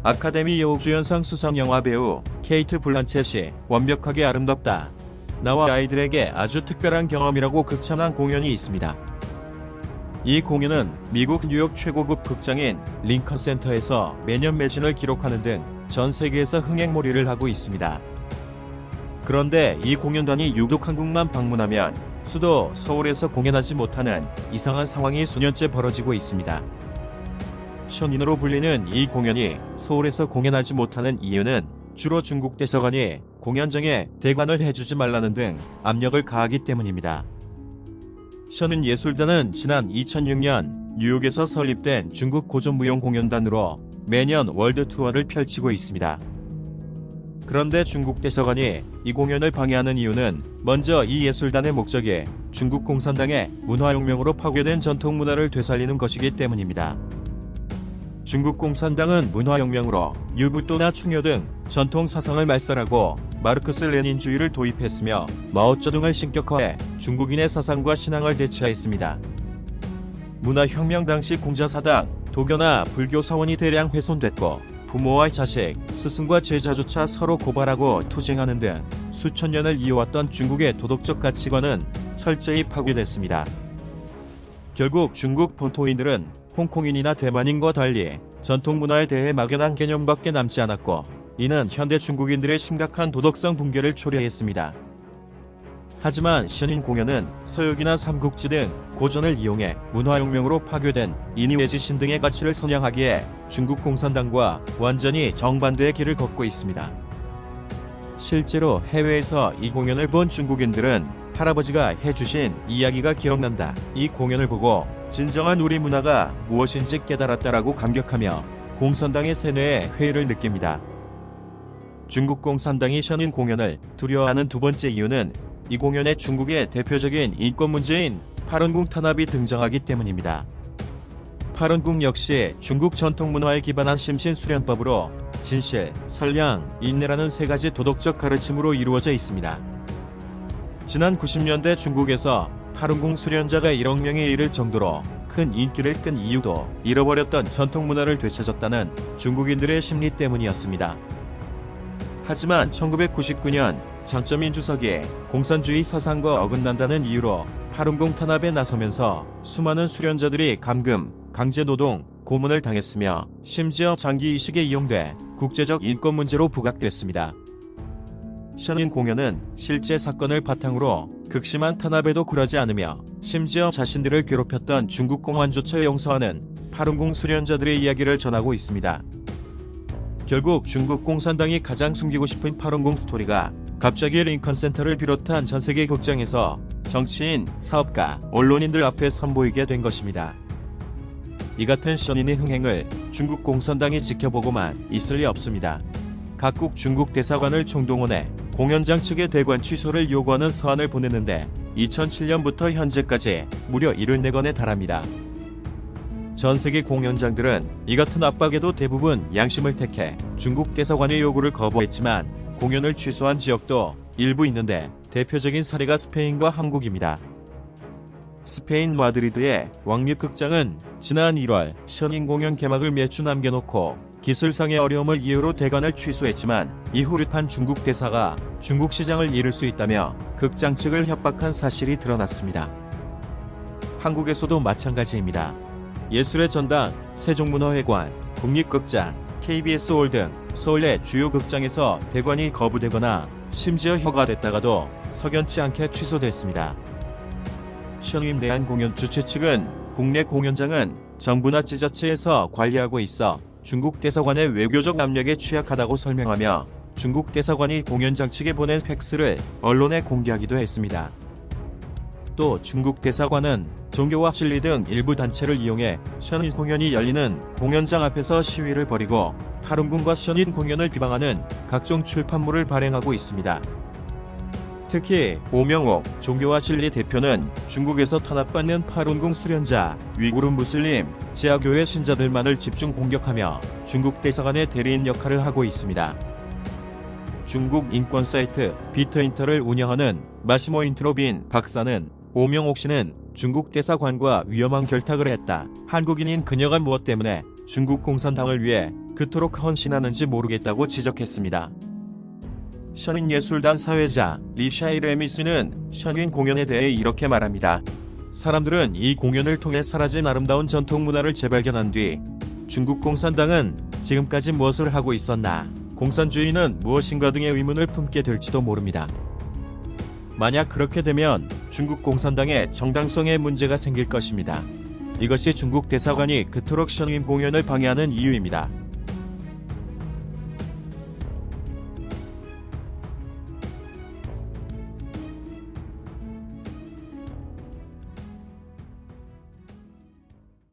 아카데미 여우주연상 수상 영화배우 케이트 블란쳇이 완벽하게 아름답다. 나와 아이들에게 아주 특별한 경험이라고 극찬한 공연이 있습니다. 이 공연은 미국 뉴욕 최고급 극장인 링컨 센터에서 매년 매진을 기록하는 등 전 세계에서 흥행몰이를 하고 있습니다. 그런데 이 공연단이 유독 한국만 방문하면 수도 서울에서 공연하지 못하는 이상한 상황이 수년째 벌어지고 있습니다. 션인으로 불리는 이 공연이 서울에서 공연하지 못하는 이유는 주로 중국 대사관이 공연장에 대관을 해주지 말라는 등 압력을 가하기 때문입니다. 션인 예술단은 지난 2006년 뉴욕에서 설립된 중국 고전무용공연단으로 매년 월드 투어를 펼치고 있습니다. 그런데 중국 대사관이 이 공연을 방해하는 이유는 먼저 이 예술단의 목적이 중국 공산당의 문화혁명으로 파괴된 전통 문화를 되살리는 것이기 때문입니다. 중국 공산당은 문화혁명으로 유불도나 충효 등 전통 사상을 말살하고 마르크스 레닌주의를 도입했으며 마오쩌둥을 신격화해 중국인의 사상과 신앙을 대체했습니다. 문화혁명 당시 공자사당, 도교나 불교 사원이 대량 훼손됐고 부모와 자식, 스승과 제자조차 서로 고발하고 투쟁하는 등 수천 년을 이어왔던 중국의 도덕적 가치관은 철저히 파괴됐습니다. 결국 중국 본토인들은 홍콩인이나 대만인과 달리 전통 문화에 대해 막연한 개념밖에 남지 않았고 이는 현대 중국인들의 심각한 도덕성 붕괴를 초래했습니다. 하지만 션인 공연은 서역이나 삼국지 등 고전을 이용해 문화혁명으로 파괴된 인이외지신 등의 가치를 선양하기에 중국 공산당과 완전히 정반대의 길을 걷고 있습니다. 실제로 해외에서 이 공연을 본 중국인들은 할아버지가 해주신 이야기가 기억난다. 이 공연을 보고 진정한 우리 문화가 무엇인지 깨달았다라고 감격하며 공산당의 세뇌에 회의를 느낍니다. 중국 공산당이 션인 공연을 두려워하는 두 번째 이유는 이 공연에 중국의 대표적인 인권 문제인 파룬궁 탄압이 등장하기 때문입니다. 파룬궁 역시 중국 전통 문화에 기반한 심신수련법으로 진실, 선량, 인내라는 세 가지 도덕적 가르침으로 이루어져 있습니다. 지난 90년대 중국에서 파룬궁 수련자가 1억 명에 이를 정도로 큰 인기를 끈 이유도 잃어버렸던 전통 문화를 되찾았다는 중국인들의 심리 때문이었습니다. 하지만 1999년 장쩌민 주석이 공산주의 사상과 어긋난다는 이유로 파룬궁 탄압에 나서면서 수많은 수련자들이 감금, 강제노동, 고문을 당했으며 심지어 장기 이식에 이용돼 국제적 인권 문제로 부각됐습니다. 션인 공연은 실제 사건을 바탕으로 극심한 탄압에도 굴하지 않으며 심지어 자신들을 괴롭혔던 중국 공안조차 용서하는 파룬궁 수련자들의 이야기를 전하고 있습니다. 결국 중국 공산당이 가장 숨기고 싶은 파룬궁 스토리가 갑자기 링컨 센터를 비롯한 전세계 극장에서 정치인, 사업가, 언론인들 앞에 선보이게 된 것입니다. 이 같은 션인의 흥행을 중국 공산당이 지켜보고만 있을 리 없습니다. 각국 중국 대사관을 총동원해 공연장 측의 대관 취소를 요구하는 서한을 보냈는데 2007년부터 현재까지 무려 74건에 달합니다. 전세계 공연장들은 이 같은 압박에도 대부분 양심을 택해 중국 대사관의 요구를 거부했지만 공연을 취소한 지역도 일부 있는데 대표적인 사례가 스페인과 한국입니다. 스페인 마드리드의 왕립극장은 지난 1월 션인 공연 개막을 몇 주 남겨놓고 기술상의 어려움을 이유로 대관을 취소했지만 이후 르판 중국 대사가 중국 시장을 잃을 수 있다며 극장 측을 협박한 사실이 드러났습니다. 한국에서도 마찬가지입니다. 예술의 전당, 세종문화회관, 국립극장, KBS 홀 등 서울 내 주요 극장에서 대관이 거부되거나 심지어 허가됐다가도 석연치 않게 취소됐습니다. 션인 대한공연 주최 측은 국내 공연장은 정부나 지자체에서 관리하고 있어 중국 대사관의 외교적 압력에 취약하다고 설명하며 중국 대사관이 공연장 측에 보낸 팩스를 언론에 공개하기도 했습니다. 또 중국 대사관은 종교와 진리 등 일부 단체를 이용해 션인 공연이 열리는 공연장 앞에서 시위를 벌이고 파룬궁과 션인 공연을 비방하는 각종 출판물을 발행하고 있습니다. 특히 오명옥 종교와 진리 대표는 중국에서 탄압받는 파룬궁 수련자, 위구르 무슬림, 지하교회 신자들만을 집중 공격하며 중국 대사관의 대리인 역할을 하고 있습니다. 중국 인권 사이트 비트인터를 운영하는 마시모 인트로빈 박사는 오명옥 씨는 중국 대사관과 위험한 결탁을 했다. 한국인인 그녀가 무엇 때문에 중국 공산당을 위해 그토록 헌신하는지 모르겠다고 지적했습니다. 션윈 예술단 사회자 리샤이 레미스는 션윈 공연에 대해 이렇게 말합니다. 사람들은 이 공연을 통해 사라진 아름다운 전통 문화를 재발견한 뒤 중국 공산당은 지금까지 무엇을 하고 있었나, 공산주의는 무엇인가 등의 의문을 품게 될지도 모릅니다. 만약 그렇게 되면 중국 공산당의 정당성에 문제가 생길 것입니다. 이것이 중국 대사관이 그토록 션윈 공연을 방해하는 이유입니다.